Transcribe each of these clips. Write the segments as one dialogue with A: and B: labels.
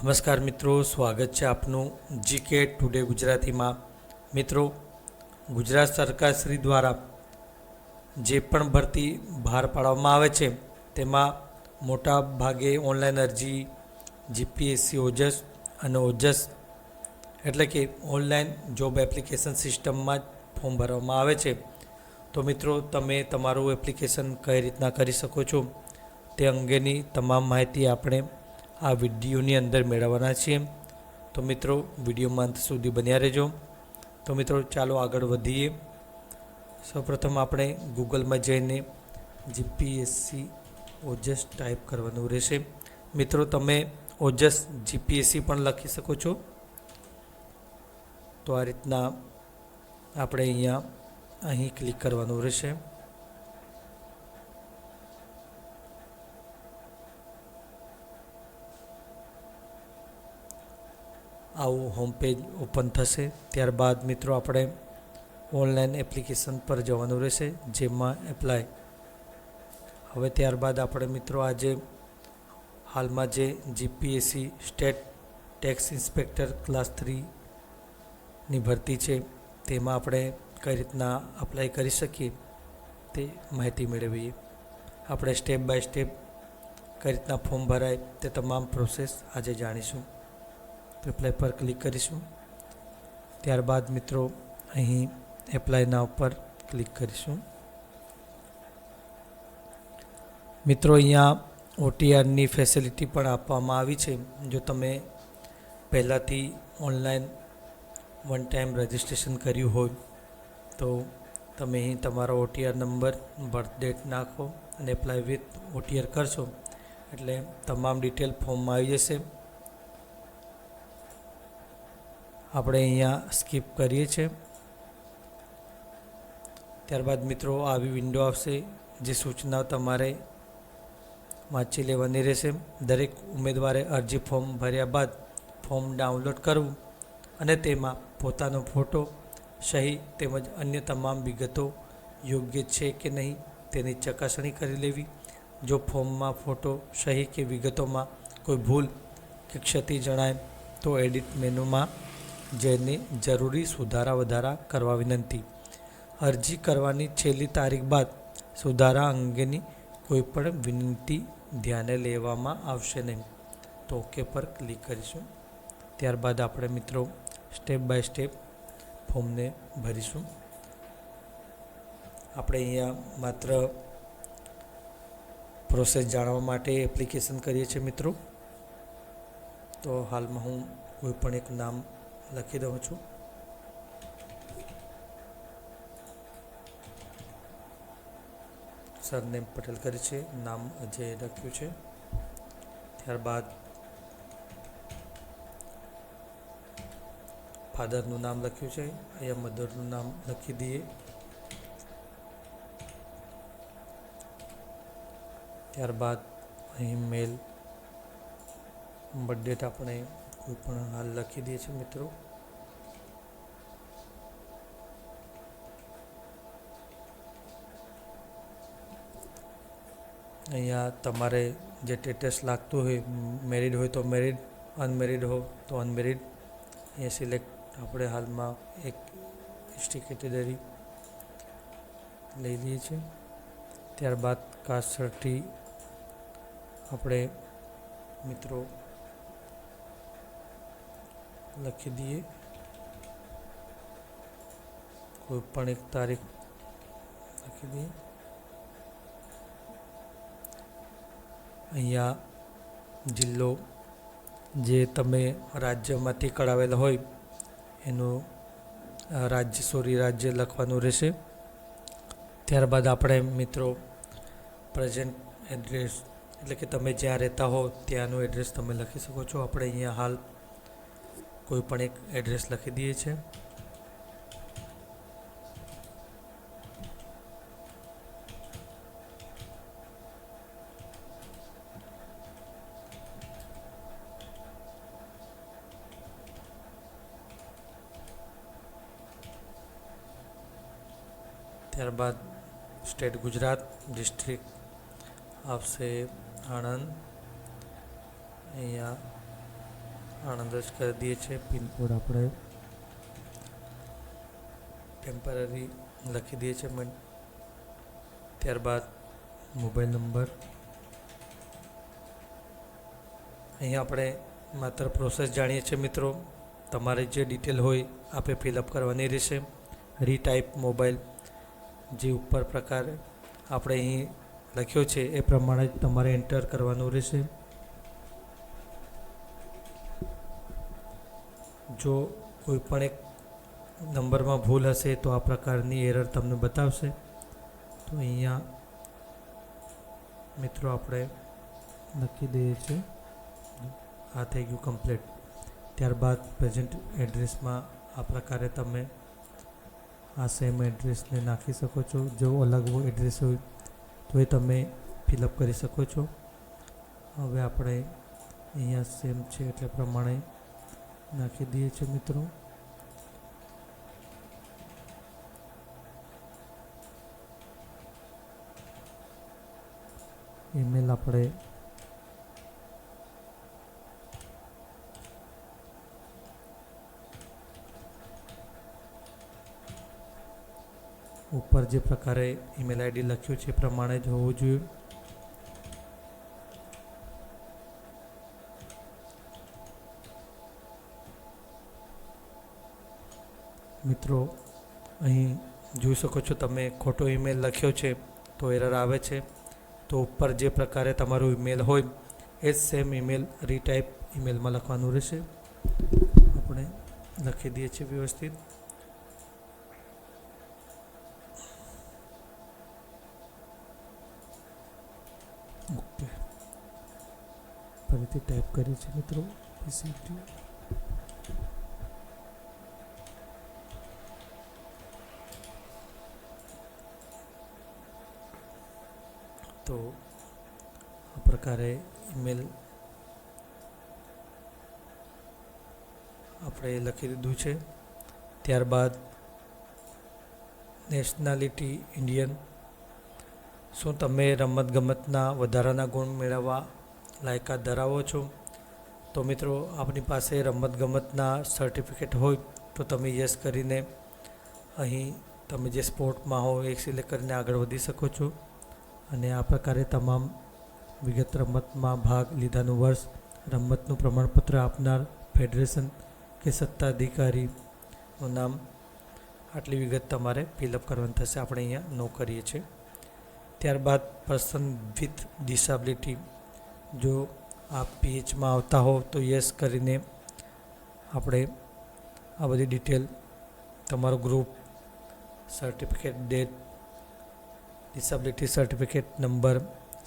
A: નમસ્કાર મિત્રો, સ્વાગત છે આપનું જીકે ટુડે ગુજરાતીમાં। મિત્રો, ગુજરાત સરકાર શ્રી દ્વારા જે પણ ભરતી બહાર પાડવામાં આવે છે તેમાં મોટા ભાગે ઓનલાઈન અરજી જીપીએસસી ઓજસ અને ઓજસ એટલે કે ઓનલાઈન જોબ એપ્લિકેશન સિસ્ટમમાં જ ફોર્મ ભરવામાં આવે છે। તો મિત્રો, તમે તમારું એપ્લિકેશન કઈ રીતના કરી શકો છો તે અંગેની તમામ માહિતી આપણે આ વિડીયોની અંદર મેળવવાના છીએ। તો મિત્રો, વિડીયોમાં અંત સુધી બન્યા રહેજો। તો મિત્રો, ચાલો આગળ વધીએ। સૌપ્રથમ આપણે ગૂગલમાં જઈને જીપીએસસી ઓજસ ટાઈપ કરવાનું રહેશે। મિત્રો, તમે ઓજસ જીપીએસસી પણ લખી શકો છો। તો આ રીતના આપણે અહીં ક્લિક કરવાનું રહેશે। આવું હોમ પેજ ઓપન થશે। ત્યારબાદ મિત્રો આપણે ઓનલાઈન એપ્લિકેશન પર જવાનું રહેશે, જેમાં એપ્લાય। હવે ત્યારબાદ આપણે મિત્રો આજે હાલમાં જે GPSC state tax inspector class 3ની ભરતી છે તેમાં આપણે કઈ રીતના અપ્લાય કરી શકીએ તે માહિતી મેળવીએ। આપણે સ્ટેપ બાય સ્ટેપ કઈ રીતના ફોર્મ ભરાય તે તમામ પ્રોસેસ આજે જાણીશું। તો એપ્લાય પર ક્લિક કરીશું। ત્યારબાદ મિત્રો અહીં એપ્લાયના ઉપર ક્લિક કરીશું। મિત્રો, અહીંયા ઓટીઆરની ફેસિલિટી પણ આપવામાં આવી છે। જો તમે પહેલાંથી ઓનલાઈન વન ટાઈમ રજિસ્ટ્રેશન કર્યું હોય તો તમે અહીં તમારો ઓટીઆર નંબર, બર્થ ડેટ નાખો અને એપ્લાય વિથ ઓટીઆર કરશો એટલે તમામ ડિટેલ ફોર્મમાં આવી જશે। આપણે અહીંયા સ્કીપ કરીએ છીએ। ત્યારબાદ મિત્રો આવી વિન્ડો આવશે, જે સૂચનાઓ તમારે વાંચી લેવાની રહેશે। દરેક ઉમેદવારે અરજી ફોર્મ ભર્યા બાદ ફોર્મ ડાઉનલોડ કરવું અને તેમાં પોતાનો ફોટો, સહી તેમજ અન્ય તમામ વિગતો યોગ્ય છે કે નહીં તેની ચકાસણી કરી લેવી। જો ફોર્મમાં ફોટો, સહી કે વિગતોમાં કોઈ ભૂલ કે ક્ષતિ જણાય તો એડિટ મેનુમાં જઈને જરૂરી સુધારા વધારા કરવા વિનંતી। અરજી કરવાની છેલ્લી તારીખ બાદ સુધારા અંગેની કોઈપણ વિનંતી ધ્યાને લેવામાં આવશે નહીં। તો ઓકે પર ક્લિક કરીશું। ત્યારબાદ આપણે મિત્રો સ્ટેપ બાય સ્ટેપ ફોર્મને ભરીશું। આપણે અહીંયા માત્ર પ્રોસેસ જાણવા માટે એપ્લિકેશન કરીએ છીએ મિત્રો। તો હાલમાં હું કોઈપણ એક નામ લખી દઉં છું। સરનેમ પટેલ કરી છે, નામ અજય લખ્યું છે। ત્યારબાદ ફાધરનું નામ લખ્યું છે, અહીંયા મધરનું નામ લખી દઈએ। ત્યારબાદ અહીં મેલ, બર્થ ડેટ આપણે કોઈ પણ હાલ લખી દઈએ છીએ મિત્રો। અહીંયા તમારે જે સ્ટેટસ લાગતું હોય, મેરિડ હોય તો મેરિડ, અનમેરિડ હો તો અનમેરિડ અહીંયા સિલેક્ટ આપણે હાલમાં એક એસટી કેટેગરી લઈ લઈએ છીએ। ત્યારબાદ કાસ્ટ સર્ટી આપણે મિત્રો લખી દઈએ, કોઈ પણ એક તારીખ લખી દઈએ। અહીંયા જિલ્લો જે તમે રાજ્યમાંથી કઢાવેલ હોય એનું રાજ્ય લખવાનું રહેશે। ત્યારબાદ આપણે મિત્રો પ્રેઝન્ટ એડ્રેસ એટલે કે તમે જ્યાં રહેતા હો ત્યાંનું એડ્રેસ તમે લખી શકો છો। આપણે અહીંયા હાલ કોઈ પણ એક એડ્રેસ લખી દઈએ છીએ। ત્યારબાદ સ્ટેટ ગુજરાત, ડિસ્ટ્રિક્ટ આવશે આણંદ। અહીંયા આણંદ જ કરી દઈએ છીએ. પિનકોડ આપણે ટેમ્પરરી લખી દઈએ છીએ. ત્યારબાદ મોબાઈલ નંબર. અહીં આપણે માત્ર પ્રોસેસ જાણીએ છીએ મિત્રો. તમારે જે ડિટેલ હોય આપે ફિલઅપ કરવાની રહેશે. રીટાઈપ મોબાઈલ જે ઉપર પ્રકારે આપણે અહીં લખ્યો છે એ પ્રમાણે જ તમારે એન્ટર કરવાનું રહેશે. જો કોઈ પણ એક નંબરમાં ભૂલ હશે તો આ પ્રકારની એરર તમને બતાવશે. તો અહીંયા મિત્રો આપણે લખી દઈએ છીએ. આ થઈ ગયું કમ્પ્લીટ. ત્યારબાદ પ્રેઝન્ટ એડ્રેસમાં આ પ્રકારે તમે આ સેમ એડ્રેસને નાખી શકો છો. જો અલગ એડ્રેસ હોય તો એ તમે ફિલઅપ કરી શકો છો. હવે આપણે અહીંયા સેમ છે એટલે પ્રમાણે નાખી દઈએ છીએ મિત્રો. ઈમેલ આપણે ઉપર જે પ્રકારે ઈમેલ આઈડી લખ્યું છે એ પ્રમાણે જ હોવું જોઈએ. મિત્રો અહીં જોઈ શકો છો તમે ખોટો ઈમેલ લખ્યો છે તો એરર આવે છે. તો ઉપર જે પ્રકારે તમારું ઈમેલ હોય એ જ સેમ ઈમેલ રીટાઈપ ઈમેલમાં લખવાનું રહેશે. આપણે લખી દઈએ છીએ વ્યવસ્થિત. ઓકે, ફરીથી ટાઈપ કરીએ છીએ મિત્રો. પીસીટી તો આ પ્રકારે ઈમેલ આપણે લખી દીધું છે. ત્યારબાદ નેશનાલિટી ઇન્ડિયન. શું તમે રમતગમતના વધારાના ગુણ મેળવવા લાયકાત ધરાવો છો? તો મિત્રો આપણી પાસે રમતગમતના સર્ટિફિકેટ હોય તો તમે યસ કરીને અહીં તમે જે સ્પોર્ટમાં હો એ સિલેક્ટ કરીને આગળ વધી શકો છો. અને આ પ્રકારે તમામ વિગત રમતમાં ભાગ લીધાનું વર્ષ, રમતનું પ્રમાણપત્ર આપનાર ફેડરેશન કે સત્તાધિકારીનું નામ, આટલી વિગત તમારે ફિલઅપ કરવાની થશે. આપણે અહીંયા નો કરીએ છીએ. ત્યારબાદ પર્સન વિથ ડિસેબિલિટી. જો આપ પીએચમાં આવતા હો તો યસ કરીને આપણે આ બધી ડિટેલ, તમારું group, certificate date, disability certificate number,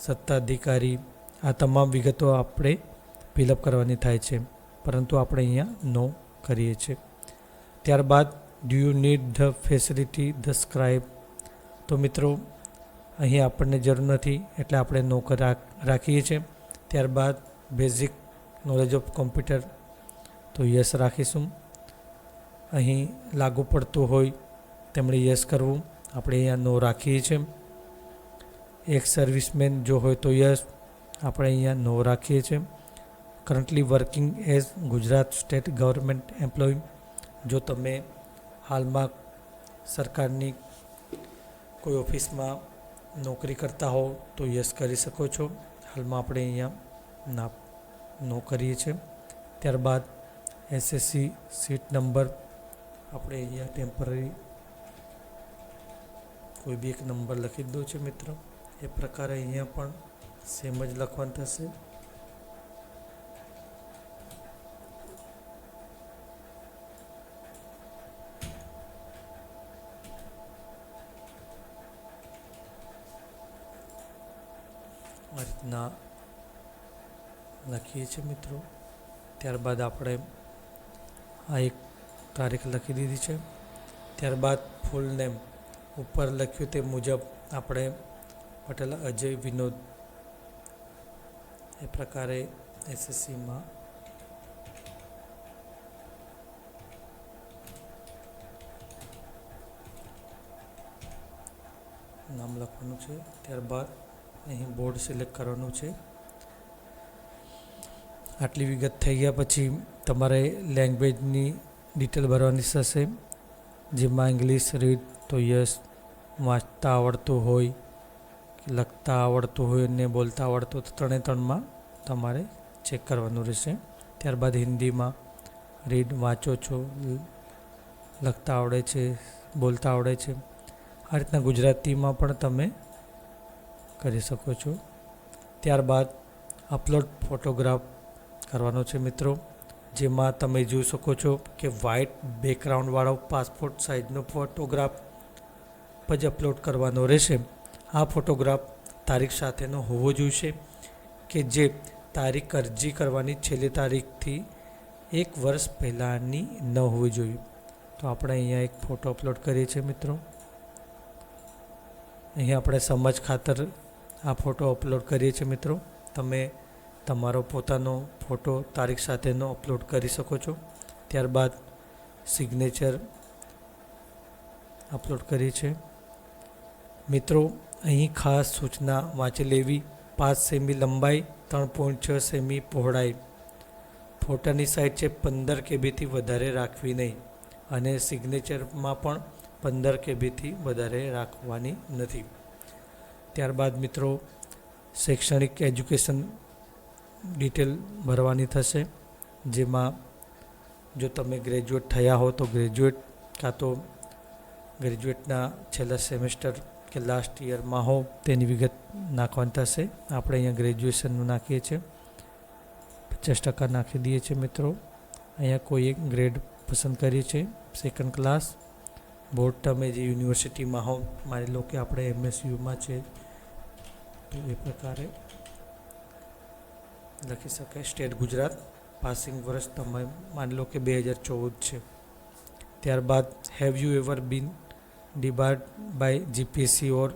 A: સત્તાધિકારી, આ તમામ વિગતો આપણે ફિલઅપ કરવાની થાય છે, પરંતુ આપણે અહીંયા નો કરીએ છીએ. ત્યારબાદ do you need the facility the scribe. તો મિત્રો અહીં આપણને જરૂર નથી એટલે આપણે નો રાખીએ છીએ. ત્યારબાદ બેઝિક નોલેજ ઓફ કોમ્પ્યુટર તો યસ રાખીશું. અહીં લાગુ પડતું હોય તેમણે યસ કરવું, આપણે અહીંયા નો રાખીએ છીએ. એક સર્વિસમેન જો હોય તો યસ, આપણે અહીંયા નો રાખીએ છીએ. Currently working as Gujarat state government employ. જો તમે હાલમાં સરકારની કોઈ ઓફિસમાં નોકરી કરતા હો તો યસ કરી શકો છો. હાલમાં આપણે અહીંયા નો કરીએ છીએ. ત્યારબાદ એસએસસી સીટ નંબર આપણે અહીંયા ટેમ્પરરી કોઈ બી એક નંબર લખી દીધો છે મિત્રો. એ પ્રકારે અહીંયા પણ સેમ જ લખવાનું થશે. આ રીતના લખીએ છીએ મિત્રો. ત્યારબાદ આપણે આ એક તારીખ લખી દીધી છે. ત્યારબાદ ફૂલ નેમ ઉપર લખ્યું તે મુજબ આપણે પટેલ અજય વિનોદ એ પ્રકારે એસએસસીમાં નામ લખવાનું છે. ત્યારબાદ અહીં બોર્ડ સિલેક્ટ કરવાનું છે. આટલી વિગત થઈ ગયા પછી તમારે લેંગ્વેજની ડિટેલ ભરવાની થશે, જેમાં ઇંગ્લિશ રીડ તો યસ, વાંચતા આવડતું હોય, લખતા આવડતું હોય અને બોલતા આવડતું તો ત્રણે ત્રણમાં તમારે ચેક કરવાનું રહેશે. ત્યારબાદ હિન્દીમાં રીડ વાંચો છો, લખતા આવડે છે, બોલતા આવડે છે. આ રીતના ગુજરાતીમાં પણ તમે કરી શકો છો. ત્યારબાદ અપલોડ ફોટોગ્રાફ કરવાનો છે મિત્રો, જેમાં તમે જોઈ શકો છો કે વ્હાઇટ બેકગ્રાઉન્ડવાળો પાસપોર્ટ સાઇઝનો ફોટોગ્રાફ જ અપલોડ કરવાનો રહેશે. આ ફોટોગ્રાફ તારીખ સાથેનો હોવો જોઈશે કે જે તારીખ અરજી કરવાની છેલ્લી તારીખથી 1 વર્ષ પહેલાંની ન હોવી જોઈએ. તો આપણે અહીંયા એક ફોટો અપલોડ કરીએ છીએ મિત્રો. અહીંયા આપણે સમજ ખાતર આ ફોટો અપલોડ કરીએ છીએ મિત્રો. તમે તમારો પોતાનો ફોટો તારીખ સાથેનો અપલોડ કરી શકો છો. ત્યારબાદ સિગ્નેચર અપલોડ કરીએ છીએ મિત્રો. અહીં ખાસ સૂચના વાંચી લેવી: 5 સેમી લંબાઈ, 3.6 સેમી પહોળાઈ. ફોટાની સાઇઝ છે 15 કેબીથી વધારે રાખવી નહીં, અને સિગ્નેચરમાં પણ 15 કેબીથી વધારે રાખવાની નથી. ત્યારબાદ મિત્રો શૈક્ષણિક એજ્યુકેશન ડિટેલ ભરવાની થશે, જેમાં જો તમે ગ્રેજ્યુએટ થયા હો તો ગ્રેજ્યુએટ, કાં તો ગ્રેજ્યુએટના છેલ્લા સેમેસ્ટર કે લાસ્ટ યરમાં હો તેની વિગત નાખવાની થશે. આપણે અહીંયા ગ્રેજ્યુએશનનું નાખીએ છીએ, 50% નાખી દઈએ છીએ મિત્રો. અહીંયા કોઈ એક ગ્રેડ પસંદ કરીએ છીએ, સેકન્ડ ક્લાસ. બોર્ડ તમે જે યુનિવર્સિટીમાં હો, માની લો કે આપણે MSUમાં છે તો એ પ્રકારે લખી શકાય. સ્ટેટ ગુજરાત. પાસિંગ વર્ષ તમે માની લો કે 2014 છે. ત્યારબાદ have you ever been debarred by GPSC or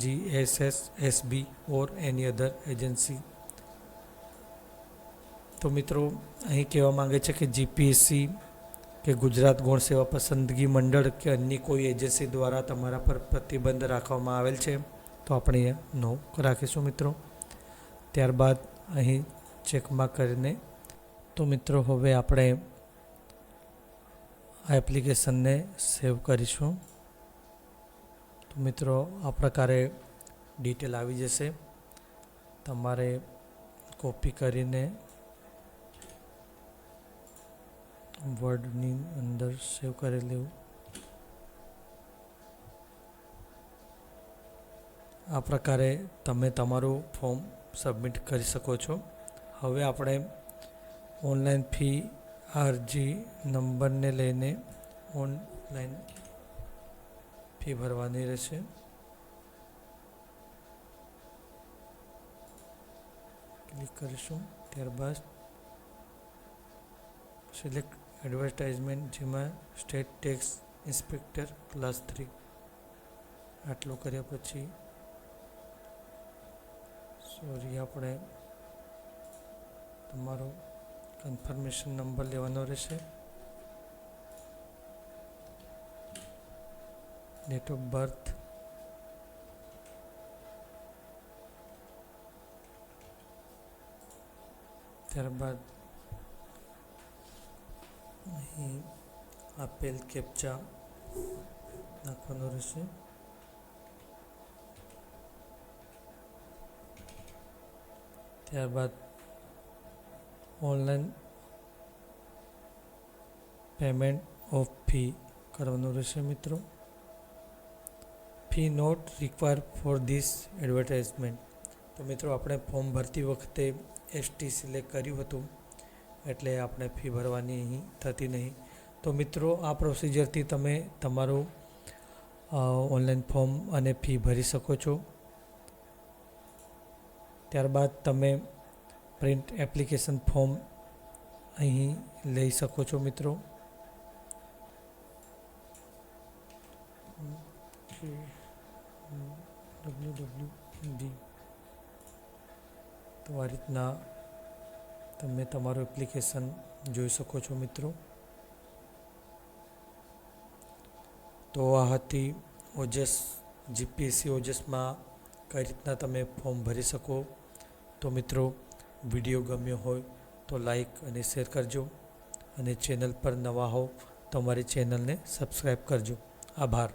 A: GSSSB or any other agency. તો મિત્રો અહીં કહેવા માંગે છે કે GPSC કે ગુજરાત ગૌણ સેવા પસંદગી મંડળ કે અન્ય કોઈ એજન્સી દ્વારા તમારા પર પ્રતિબંધ રાખવામાં આવેલ છે, તો આપણે નો રાખીશું મિત્રો. ત્યારબાદ અહીં ચેકમાં કરીને, તો મિત્રો હવે આપણે આ એપ્લિકેશનને સેવ કરીશું. તો મિત્રો આ પ્રકારે ડિટેલ આવી જશે. તમારે કોપી કરીને વર્ડની અંદર સેવ કરી લેવું. આ પ્રકારે તમે તમારું ફોર્મ સબમિટ કરી શકો છો. હવે આપણે ઓનલાઈન ફી અરજી નંબરને લઈને ઓનલાઈન ફી ભરવાની રહેશે. ક્લિક કરીશું. ત્યારબાદ સિલેક્ટ એડવર્ટાઇઝમેન્ટ, જેમાં સ્ટેટ ટેક્સ ઇન્સ્પેક્ટર ક્લાસ 3 આટલું કર્યા પછી આપણે તમારો કન્ફર્મેશન નંબર લેવાનો રહેશે. ડેટ ઓફ બર્થ, ત્યારબાદ અહીં આપેલ કેપ્ચા નાખવાનો રહેશે. ત્યારબાદ ઓનલાઈન પેમેન્ટ ઓફ ફી કરવાનું રહેશે મિત્રો. Fee not require for this advertisement. તો મિત્રો આપણે ફોર્મ ભરતી વખતે ST સિલેક્ટ કર્યું હતું, એટલે આપણે ફી ભરવાની અહીં થતી નહીં. તો મિત્રો આ પ્રોસિજરથી તમે તમારું ઓનલાઈન ફોર્મ અને ફી ભરી શકો છો. ત્યારબાદ તમે પ્રિન્ટ એપ્લિકેશન ફોર્મ અહીં લઈ શકો છો મિત્રો. www. તો આ રીતના તમે તમારું એપ્લિકેશન જોઈ શકો છો મિત્રો. તો આ હતી ઓજસ, GPSC ઓજસમાં કઈ રીતના તમે ફોર્મ ભરી શકો. તો મિત્રો વિડીયો ગમ્યો હોય તો લાઈક અને શેર કરજો. અને ચેનલ પર નવા હો તો અમારી ચેનલને સબસ્ક્રાઈબ કરજો. આભાર.